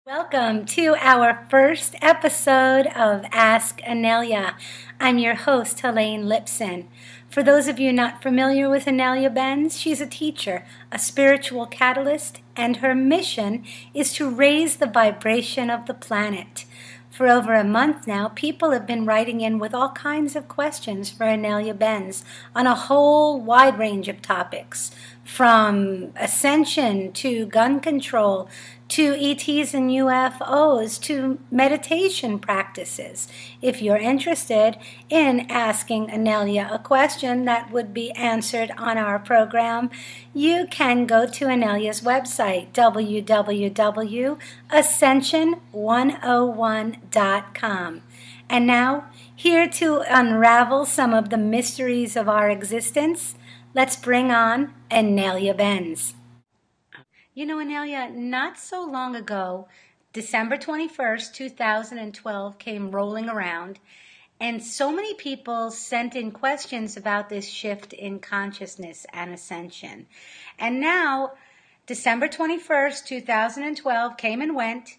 Welcome to our first episode of Ask Inelia. I'm your host, Helane Lipson. For those of you not familiar with Inelia Benz, she's a teacher, a spiritual catalyst, and her mission is to raise the vibration of the planet. For over a month now, people have been writing in with all kinds of questions for Inelia Benz on a whole wide range of topics, from ascension to gun control to ETs and UFOs to meditation practices. If you're interested in asking Inelia a question that would be answered on our program, you can go to Inelia's website, www.ascension101.com. And now, here to unravel some of the mysteries of our existence, let's bring on Inelia Benz. You know, Inelia, not so long ago, December 21st, 2012 came rolling around, and so many people sent in questions about this shift in consciousness and ascension. And now, December 21st, 2012 came and went,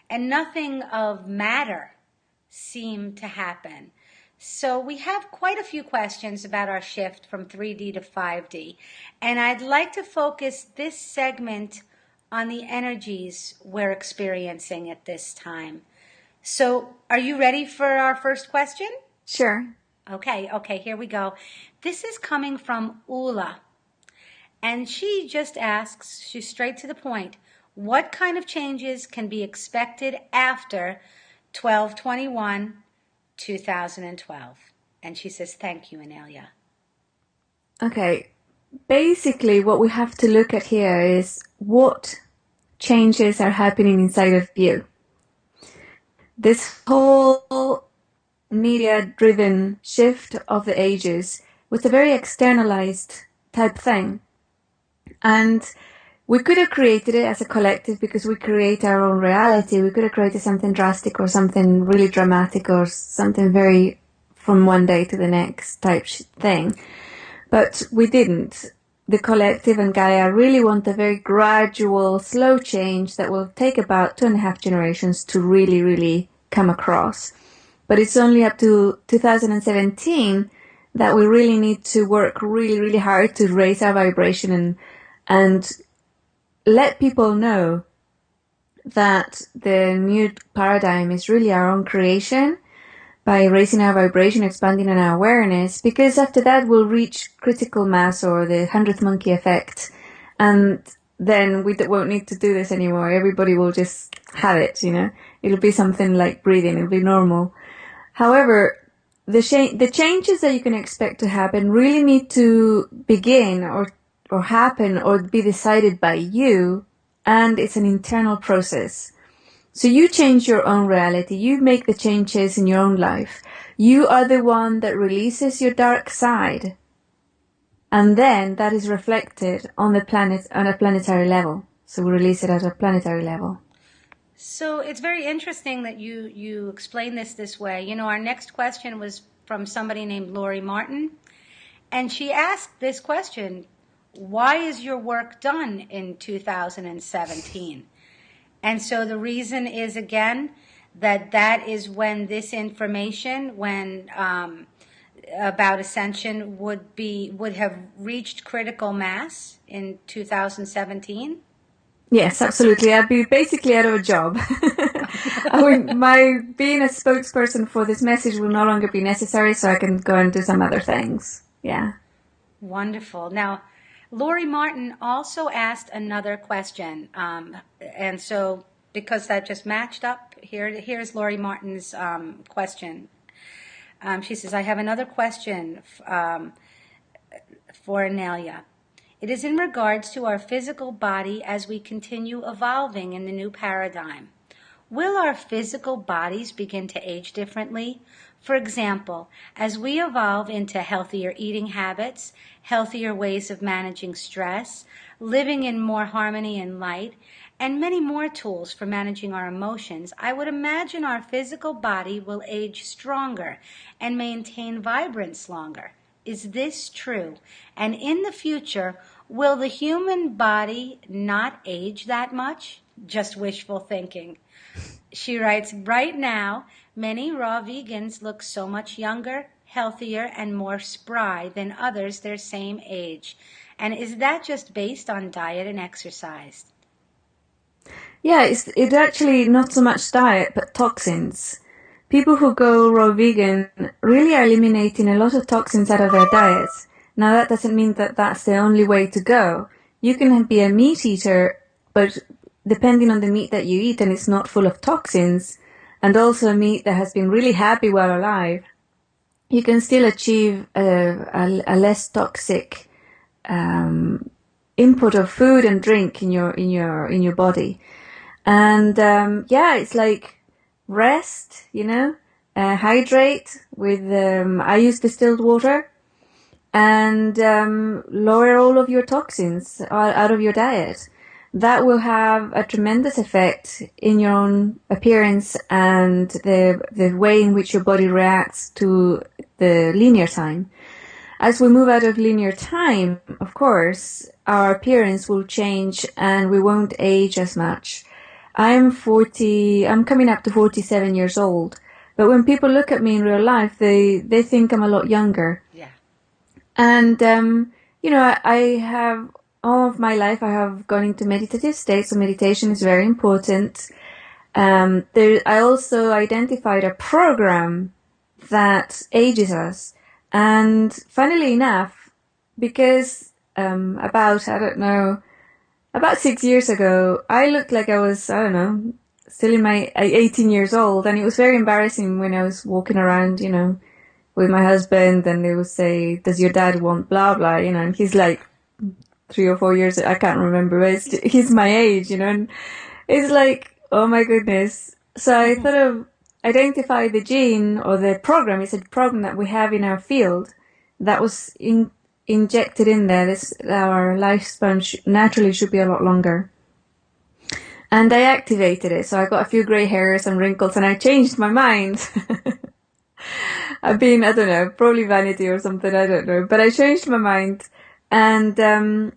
and nothing of matter seemed to happen. So we have quite a few questions about our shift from 3D to 5D, and I'd like to focus this segment on the energies we're experiencing at this time. So are you ready for our first question? Sure. Okay, here we go. This is coming from Ula, and she just asks, she's straight to the point, what kind of changes can be expected after 12/21/2012? And she says, thank you, Inelia. Okay. Basically, what we have to look at here is what changes are happening inside of you. This whole media-driven shift of the ages was a very externalized type thing. And we could have created it as a collective because we create our own reality. We could have created something drastic or something really dramatic or something very from one day to the next type thing. But we didn't. The collective and Gaia really want a very gradual, slow change that will take about 2.5 generations to really, really come across. But it's only up to 2017 that we really need to work really, really hard to raise our vibration and let people know that the new paradigm is really our own creation, by raising our vibration, expanding on our awareness, because after that we'll reach critical mass or the 100th monkey effect, and then we won't need to do this anymore. Everybody will just have it, It'll be something like breathing, it'll be normal. However, the changes that you can expect to happen really need to begin or happen or be decided by you, and it's an internal process. So you change your own reality. You make the changes in your own life. You are the one that releases your dark side. And then that is reflected on the planet, on a planetary level. So we release it at a planetary level. So it's very interesting that you explain this way. Our next question was from somebody named Lori Martin. And she asked this question, why is your work done in 2017? And so the reason is, again, that is when this information, about ascension would have reached critical mass in 2017. Yes, absolutely. I'd be basically out of a job. My being a spokesperson for this message will no longer be necessary, so I can go and do some other things. Yeah. Wonderful. Now, Lori Martin also asked another question, and so because that just matched up, here's Lori Martin's question. She says, I have another question for Inelia. It is in regards to our physical body as we continue evolving in the new paradigm. Will our physical bodies begin to age differently? For example, as we evolve into healthier eating habits, healthier ways of managing stress, living in more harmony and light, and many more tools for managing our emotions, I would imagine our physical body will age stronger and maintain vibrance longer. Is this true? And in the future, will the human body not age that much? Just wishful thinking. She writes, right now, many raw vegans look so much younger, healthier, and more spry than others their same age. And is that just based on diet and exercise? Yeah, it's actually not so much diet, but toxins. People who go raw vegan really are eliminating a lot of toxins out of their diets. Now, that doesn't mean that that's the only way to go. You can be a meat eater, but depending on the meat that you eat and it's not full of toxins, and also meat that has been really happy while alive, you can still achieve a less toxic input of food and drink in your body. And yeah, it's like rest, hydrate with I use distilled water, and lower all of your toxins out of your diet. That will have a tremendous effect in your own appearance and the way in which your body reacts to the linear time. As we move out of linear time, of course, our appearance will change and we won't age as much. I'm coming up to 47 years old, but when people look at me in real life, they think I'm a lot younger. Yeah. And, I have, all of my life, I have gone into meditative states, so meditation is very important. I also identified a program that ages us. And funnily enough, because about 6 years ago, I looked like I was, still in my 18 years old. And it was very embarrassing when I was walking around, with my husband, and they would say, does your dad want blah, blah, and he's like 3 or 4 years, I can't remember, but he's my age, and it's like, oh my goodness. So I thought of identify the gene or the program. It's a program that we have in our field that was injected in there. Our lifespan naturally should be a lot longer. And I activated it. So I got a few gray hairs and wrinkles, and I changed my mind. I don't know, probably vanity or something, I don't know. But I changed my mind. And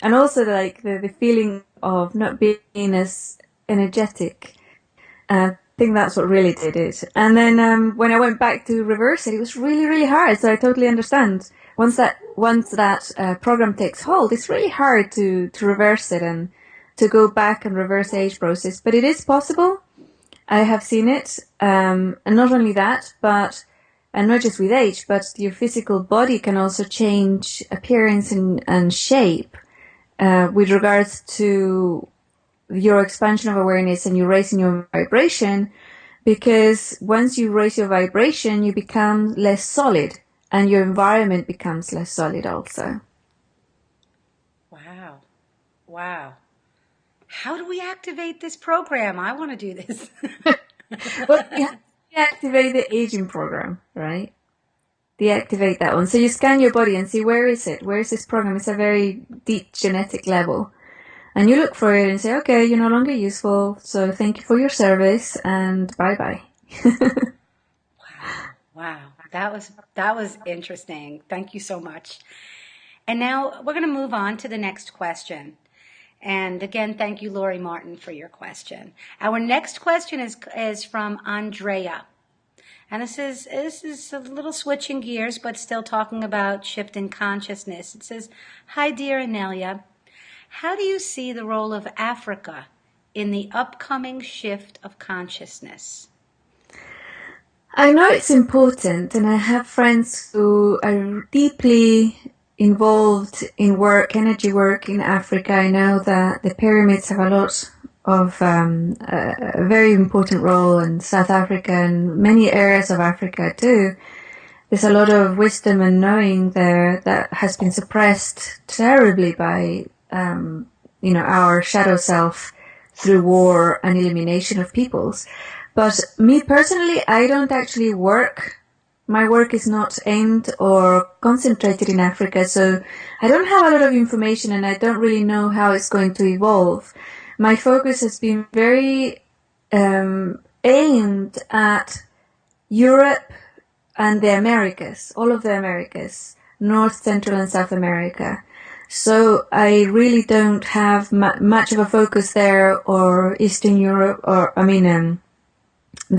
also like the feeling of not being as energetic. I think that's what really did it. And then when I went back to reverse it, it was really, really hard. So I totally understand. Once that program takes hold, it's really hard to reverse it and to go back and reverse the age process. But it is possible. I have seen it. And not only that, and not just with age, but your physical body can also change appearance and shape with regards to your expansion of awareness and you raising your vibration, because once you raise your vibration, you become less solid and your environment becomes less solid also. Wow. How do we activate this program? I want to do this. Well, you have to deactivate the aging program, right? Deactivate that one. So you scan your body and see, where is it? Where is this program? It's a very deep genetic level. And you look for it and say, okay, you're no longer useful, so thank you for your service and bye-bye. Wow. That was interesting. Thank you so much. And now we're going to move on to the next question. And again, thank you, Lori Martin, for your question. Our next question is from Andrea. And this is a little switching gears, but still talking about shift in consciousness. It says, hi, dear Inelia. How do you see the role of Africa in the upcoming shift of consciousness? I know it's important, and I have friends who are deeply involved in energy work in Africa. I know that the pyramids have a lot of a very important role in South Africa and many areas of Africa too. There's a lot of wisdom and knowing there that has been suppressed terribly by our shadow self through war and elimination of peoples. But me personally, I don't actually work. My work is not aimed or concentrated in Africa, so I don't have a lot of information and I don't really know how it's going to evolve. My focus has been very aimed at Europe and the Americas, all of the Americas. North, Central, and South America. So I really don't have much of a focus there, or Eastern Europe, or the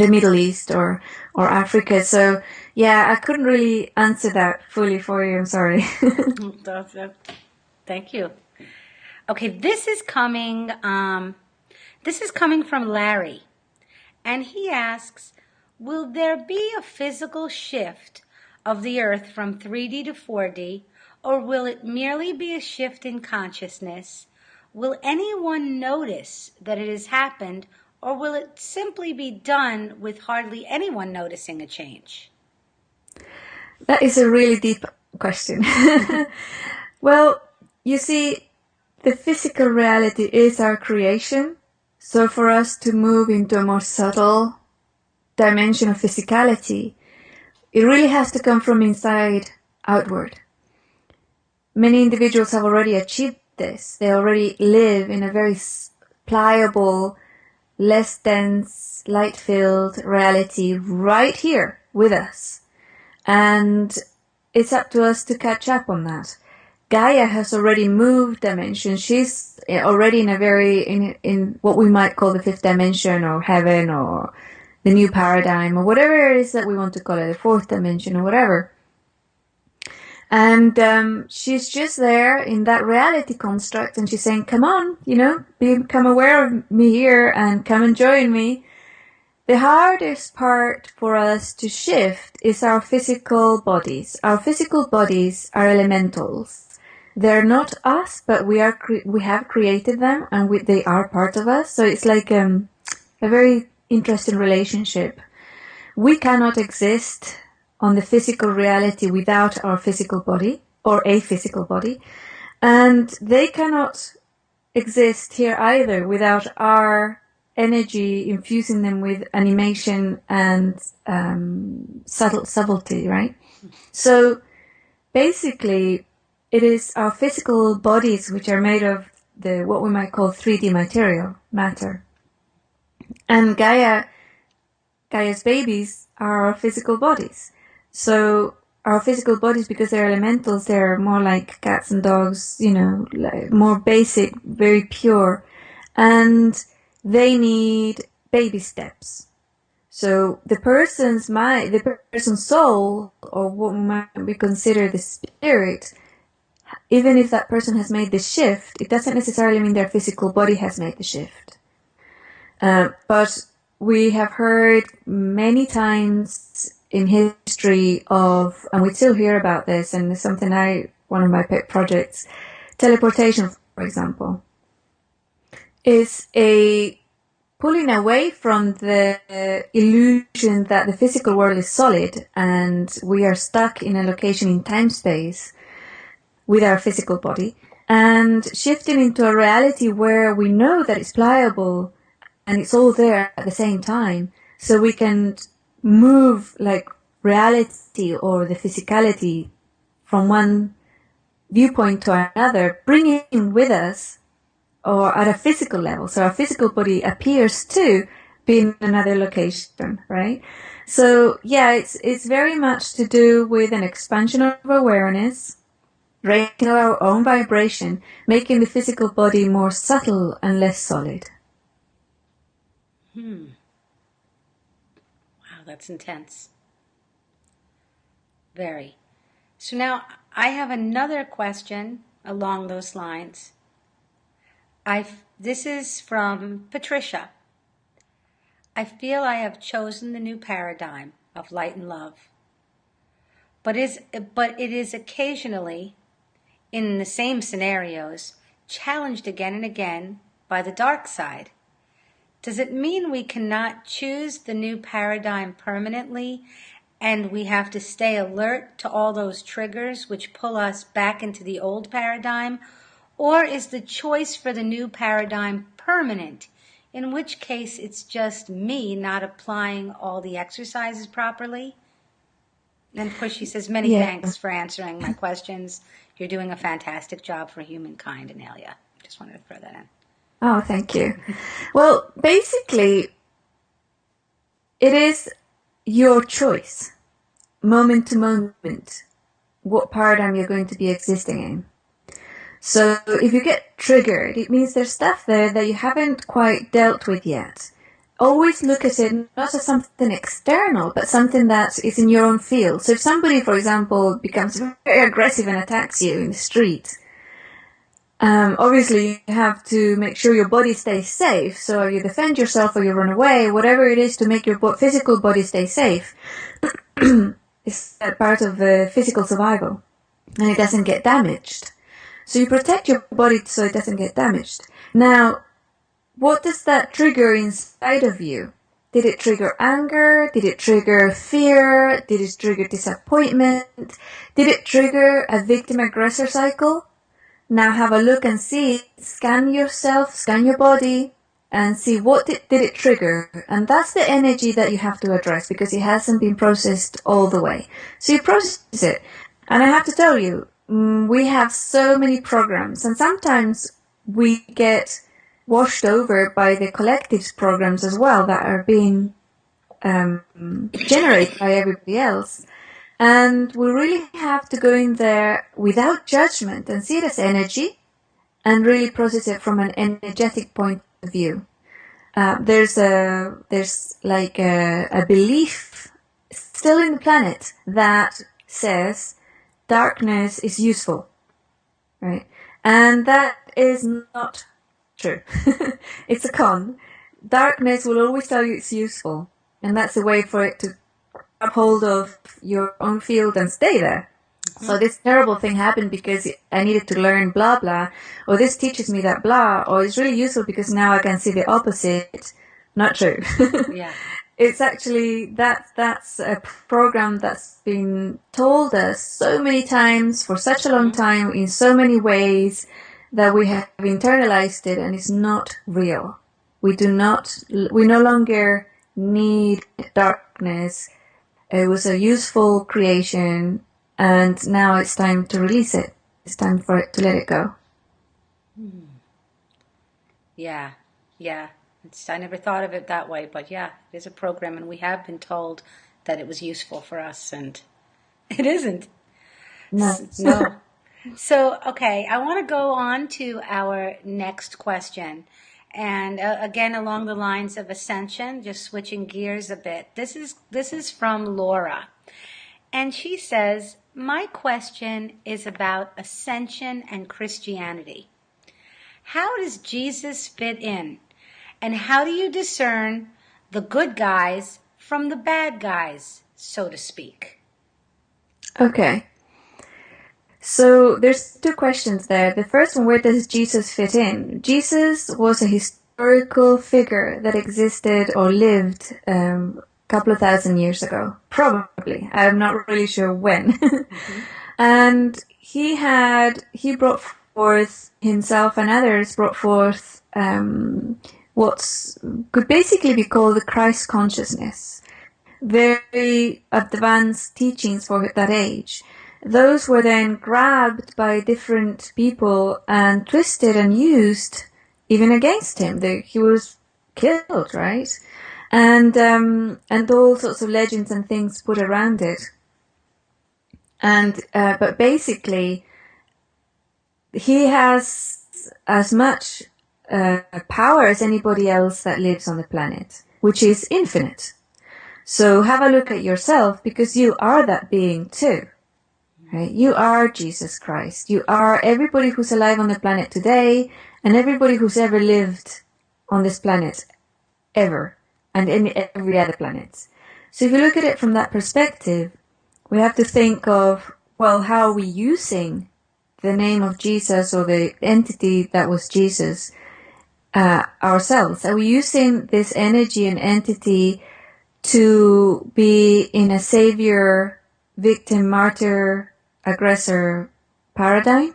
Middle East or Africa. So yeah, I couldn't really answer that fully for you. I'm sorry. Thank you. Okay, this is coming from Larry, and he asks, will there be a physical shift of the earth from 3D to 4D, or will it merely be a shift in consciousness? Will anyone notice that it has happened, or will it simply be done with hardly anyone noticing a change? That is a really deep question. Well, you see, the physical reality is our creation. So for us to move into a more subtle dimension of physicality, it really has to come from inside outward. Many individuals have already achieved this. They already live in a very pliable, less dense, light-filled reality right here with us. And it's up to us to catch up on that. Gaia has already moved dimensions. She's already in what we might call the fifth dimension, or heaven, or the new paradigm, or whatever it is that we want to call it, the fourth dimension, or whatever. And she's just there in that reality construct, and she's saying, come on, become aware of me here and come and join me. The hardest part for us to shift is our physical bodies. Our physical bodies are elementals. They're not us, but we have created them, and they are part of us. So it's like a very interesting relationship. We cannot exist on the physical reality without our physical body, or a physical body, and they cannot exist here either without our energy infusing them with animation and subtlety, right? So basically, it is our physical bodies which are made of what we might call 3D matter. And Gaia's babies are our physical bodies. So our physical bodies, because they're elementals, they're more like cats and dogs, like more basic, very pure. And they need baby steps. So the person's mind, the person's soul, or what might be considered the spirit, even if that person has made the shift, it doesn't necessarily mean their physical body has made the shift. But we have heard many times in history and we still hear about this, and it's something one of my pet projects, teleportation, for example, is a pulling away from the illusion that the physical world is solid and we are stuck in a location in time-space with our physical body, and shifting into a reality where we know that it's pliable and it's all there at the same time, so we can move like reality or the physicality from one viewpoint to another, bringing with us, or at a physical level. So our physical body appears to be in another location, right? So yeah, it's very much to do with an expansion of awareness, raising our own vibration, making the physical body more subtle and less solid. Wow, that's intense. Very. So now I have another question along those lines. This is from Patricia. I feel I have chosen the new paradigm of light and love. But it is occasionally, in the same scenarios, challenged again and again by the dark side. Does it mean we cannot choose the new paradigm permanently, and we have to stay alert to all those triggers which pull us back into the old paradigm? Or is the choice for the new paradigm permanent, in which case it's just me not applying all the exercises properly? And of course she says, many thanks for answering my questions. You're doing a fantastic job for humankind, Inelia. Just wanted to throw that in. Oh, thank you. Well, basically, it is your choice, moment to moment. what paradigm you're going to be existing in. So if you get triggered, it means there's stuff there that you haven't quite dealt with yet. Always look at it not as something external, but something that is in your own field. So if somebody, for example, becomes very aggressive and attacks you in the street, obviously you have to make sure your body stays safe. So you defend yourself or you run away, whatever it is to make your physical body stay safe is part of physical survival, and it doesn't get damaged. So you protect your body so it doesn't get damaged. Now, what does that trigger inside of you? Did it trigger anger? Did it trigger fear? Did it trigger disappointment? Did it trigger a victim-aggressor cycle? Now have a look and see, scan yourself, scan your body, and see what did it trigger. And that's the energy that you have to address because it hasn't been processed all the way. So you process it. And I have to tell you, we have so many programs, and sometimes we get washed over by the collective's programs as well that are being generated by everybody else. And we really have to go in there without judgment and see it as energy and really process it from an energetic point of view. There's like a belief still in the planet that says darkness is useful, right? And that is not true. It's a con. Darkness will always tell you it's useful, and that's a way for it to grab hold of your own field and stay there. Mm-hmm. So this terrible thing happened because I needed to learn blah blah, or this teaches me that blah, or it's really useful because now I can see the opposite. Not true. Yeah. It's actually that's a program that's been told us so many times for such a long time in so many ways that we have internalized it, and it's not real. We no longer need darkness. It was a useful creation, and now it's time to release it. It's time for it to let it go. Yeah. I never thought of it that way, but yeah, it is a program, and we have been told that it was useful for us, and it isn't. No. So, okay, I want to go on to our next question. And again, along the lines of ascension, just switching gears a bit. This is from Laura. And she says, my question is about ascension and Christianity. How does Jesus fit in? And how do you discern the good guys from the bad guys, so to speak? Okay. So there's two questions there. The first one, where does Jesus fit in? Jesus was a historical figure that existed or lived a couple of thousand years ago. Probably. I'm not really sure when. Mm-hmm. And he brought forth himself, and others brought forth what could basically be called the Christ consciousness. Very advanced teachings for that age. Those were then grabbed by different people and twisted and used even against him. He was killed, right? And all sorts of legends and things put around it. And but basically, he has as much power as anybody else that lives on the planet, which is infinite. So have a look at yourself, because you are that being too. Right? You are Jesus Christ. You are everybody who's alive on the planet today, and everybody who's ever lived on this planet, ever, and in every other planet. So if you look at it from that perspective, we have to think of, well, how are we using the name of Jesus or the entity that was Jesus ourselves? Are we using this energy and entity to be in a savior, victim, martyr, aggressor paradigm?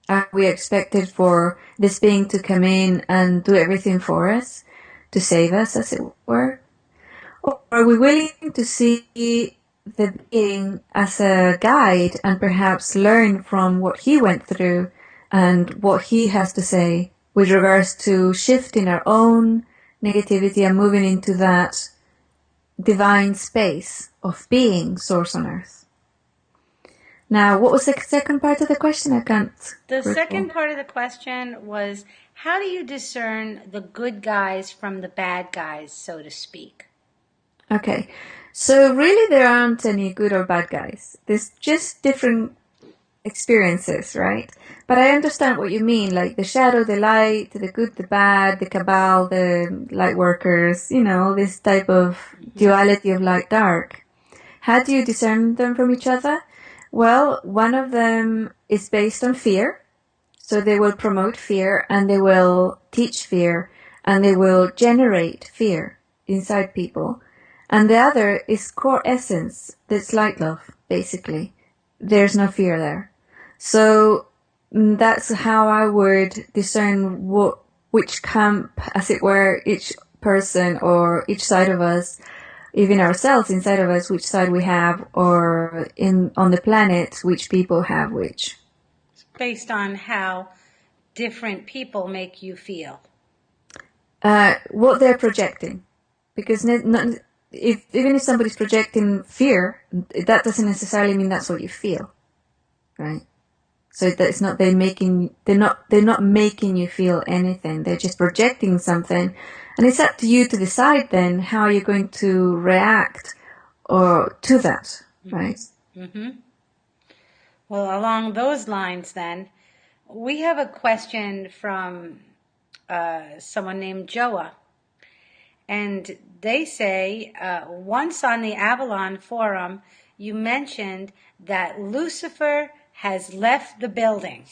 Are we expected for this being to come in and do everything for us, to save us, as it were? Or are we willing to see the being as a guide and perhaps learn from what he went through and what he has to say with regards to shifting our own negativity and moving into that divine space of being source on earth? Now, what was the second part of the question? I can't The recall. second part of the question was, how do you discern the good guys from the bad guys, so to speak? Okay, so really there aren't any good or bad guys. There's just different experiences, right? But I understand what you mean, like the shadow, the light, the good, the bad, the cabal, the light workers, this type of duality of light dark. How do you discern them from each other? Well, one of them is based on fear. So they will promote fear and they will teach fear and they will generate fear inside people. And the other is core essence, that's light love, basically. There's no fear there. So that's how I would discern which camp, as it were, each person or each side of us, even ourselves inside of us, which side we have, or on the planet, which people have which. Based on how different people make you feel. What they're projecting. Because even if somebody's projecting fear, that doesn't necessarily mean that's what you feel, right? So that's not they're not making you feel anything. They're just projecting something, and it's up to you to decide then how you're going to react or to that, right? Mm-hmm. Well, along those lines, then, we have a question from someone named Joa. And they say, once on the Avalon forum, you mentioned that Lucifer has left the building.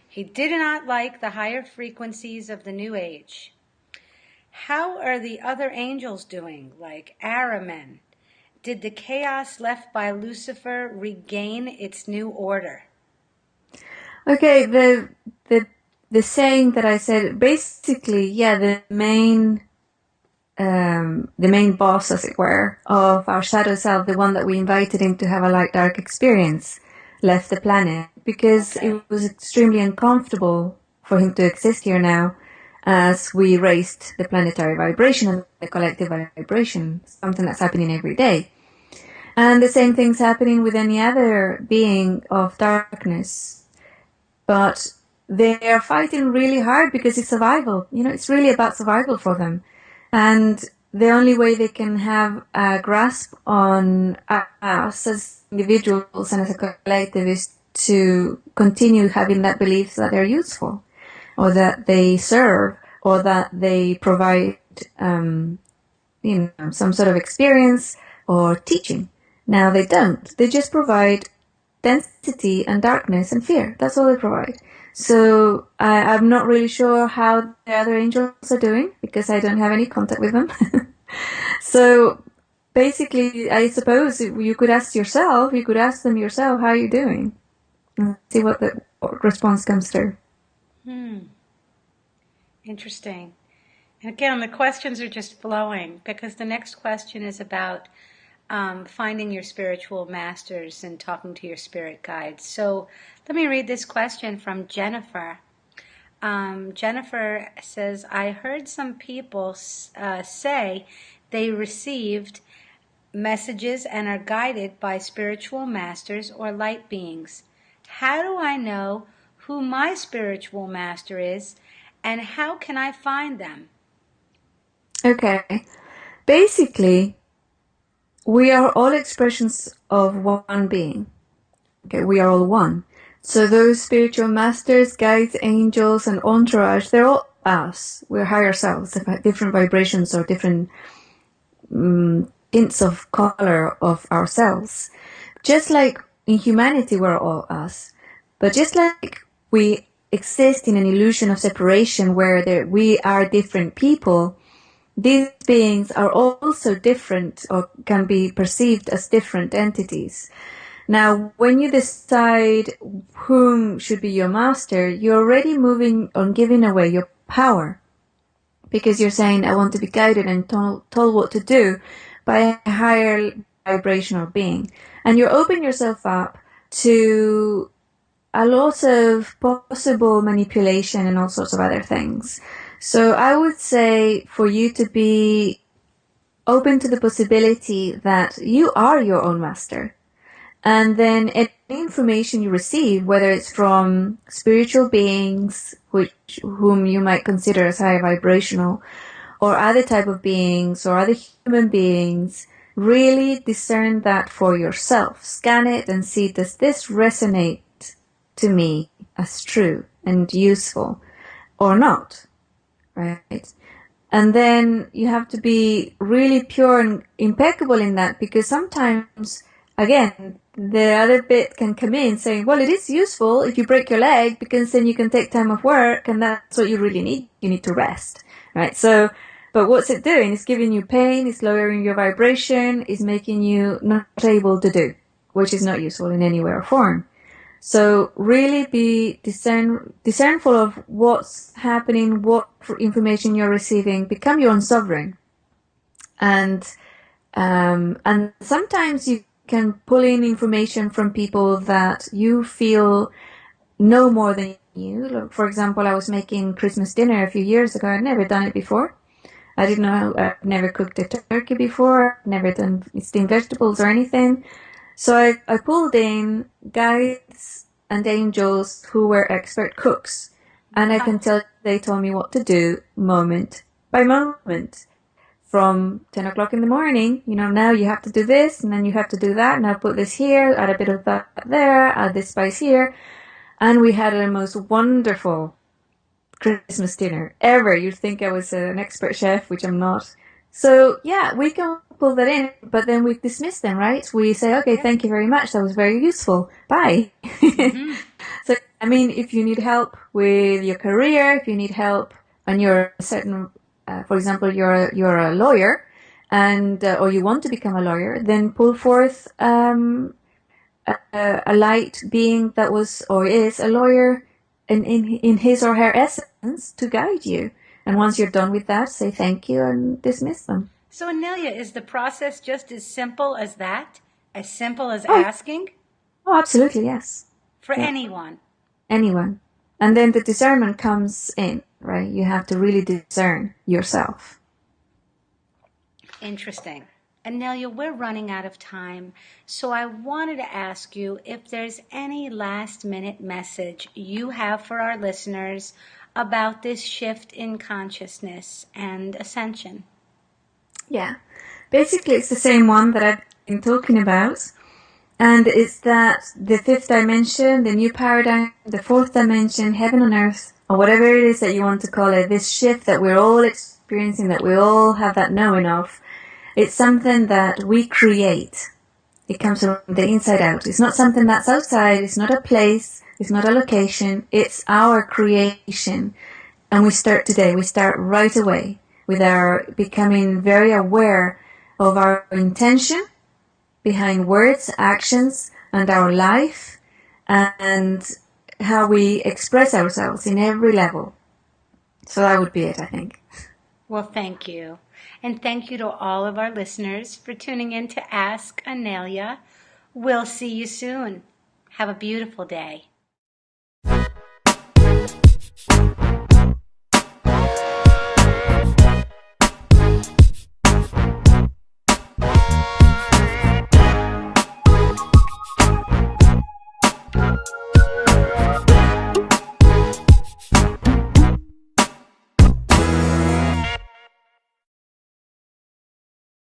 He did not like the higher frequencies of the New Age. How are the other angels doing, like Aramen? Did the chaos left by Lucifer regain its new order? Okay, the saying that I said, basically, yeah, the main boss, as it were, of our shadow self, the one that we invited him to have a light dark experience, left the planet because it was extremely uncomfortable for him to exist here now, as we raised the planetary vibration and the collective vibration, something that's happening every day. And the same thing's happening with any other being of darkness. But they are fighting really hard because it's survival. It's really about survival for them. And the only way they can have a grasp on us as individuals and as a collective is to continue having that belief that they're useful, or that they serve, or that they provide, some sort of experience or teaching. Now they don't. They just provide density and darkness and fear. That's all they provide. So I'm not really sure how the other angels are doing because I don't have any contact with them. So basically, I suppose you could ask them yourself, how are you doing? And see what response comes through. Interesting. And again, the questions are just flowing because the next question is about finding your spiritual masters and talking to your spirit guides. So let me read this question from Jennifer. Jennifer says, I heard some people say they received messages and are guided by spiritual masters or light beings. How do I know who my spiritual master is, and how can I find them? Okay. Basically, we are all expressions of one being. Okay, we are all one. So those spiritual masters, guides, angels, and entourage, they're all us. We're higher selves, different vibrations or different tints of color of ourselves. Just like in humanity, we're all us. But just like we exist in an illusion of separation where we are different people, these beings are also different or can be perceived as different entities. Now, when you decide whom should be your master, you're already moving on giving away your power. Because you're saying, I want to be guided and told what to do by a higher vibrational being. And you're opening yourself up to a lot of possible manipulation and all sorts of other things. So I would say for you to be open to the possibility that you are your own master. And then any information you receive, whether it's from spiritual beings, whom you might consider as high vibrational, or other type of beings or other human beings, really discern that for yourself. Scan it and see, does this resonate to me as true and useful or not, right? And then you have to be really pure and impeccable in that, because sometimes, again, the other bit can come in saying, well, it is useful if you break your leg, because then you can take time off work and that's what you really need. You need to rest, right? So, but what's it doing? It's giving you pain, it's lowering your vibration, it's making you not able to do, which is not useful in any way or form. So really be discernful of what's happening, what information you're receiving. Become your own sovereign, and sometimes you can pull in information from people that you feel know more than you. Look, for example, I was making Christmas dinner a few years ago. I'd never done it before. I didn't know. I've never cooked a turkey before. Never done steamed vegetables or anything. So I pulled in guides and angels who were expert cooks. And I can tell they told me what to do moment by moment. From 10 o'clock in the morning, now you have to do this, and then you have to do that, now put this here, add a bit of that there, add this spice here. And we had a most wonderful Christmas dinner ever. You'd think I was an expert chef, which I'm not. So yeah, we can pull that in, but then we dismiss them, right? We say, okay, thank you very much. That was very useful. Bye. Mm-hmm. So, I mean, if you need help with your career, if you need help and you're a certain, for example, you're a lawyer and, or you want to become a lawyer, then pull forth, a light being that was, or is a lawyer in his or her essence to guide you. And once you're done with that, say thank you and dismiss them. So, Inelia, is the process just as simple as that? As simple as asking? Oh, absolutely, yes. For anyone? Anyone. And then the discernment comes in, right? You have to really discern yourself. Interesting. Inelia, we're running out of time, so I wanted to ask you if there's any last-minute message you have for our listeners about this shift in consciousness and ascension. Yeah. Basically, it's the same one that I've been talking about. And it's that the fifth dimension, the new paradigm, the fourth dimension, heaven on earth, or whatever it is that you want to call it, this shift that we're all experiencing, that we all have that knowing of, it's something that we create. It comes from the inside out. It's not something that's outside. It's not a place. It's not a location. It's our creation. And we start today. We start right away with our becoming very aware of our intention behind words, actions, and our life, and how we express ourselves in every level. So that would be it, I think. Well, thank you. And thank you to all of our listeners for tuning in to Ask Inelia. We'll see you soon. Have a beautiful day.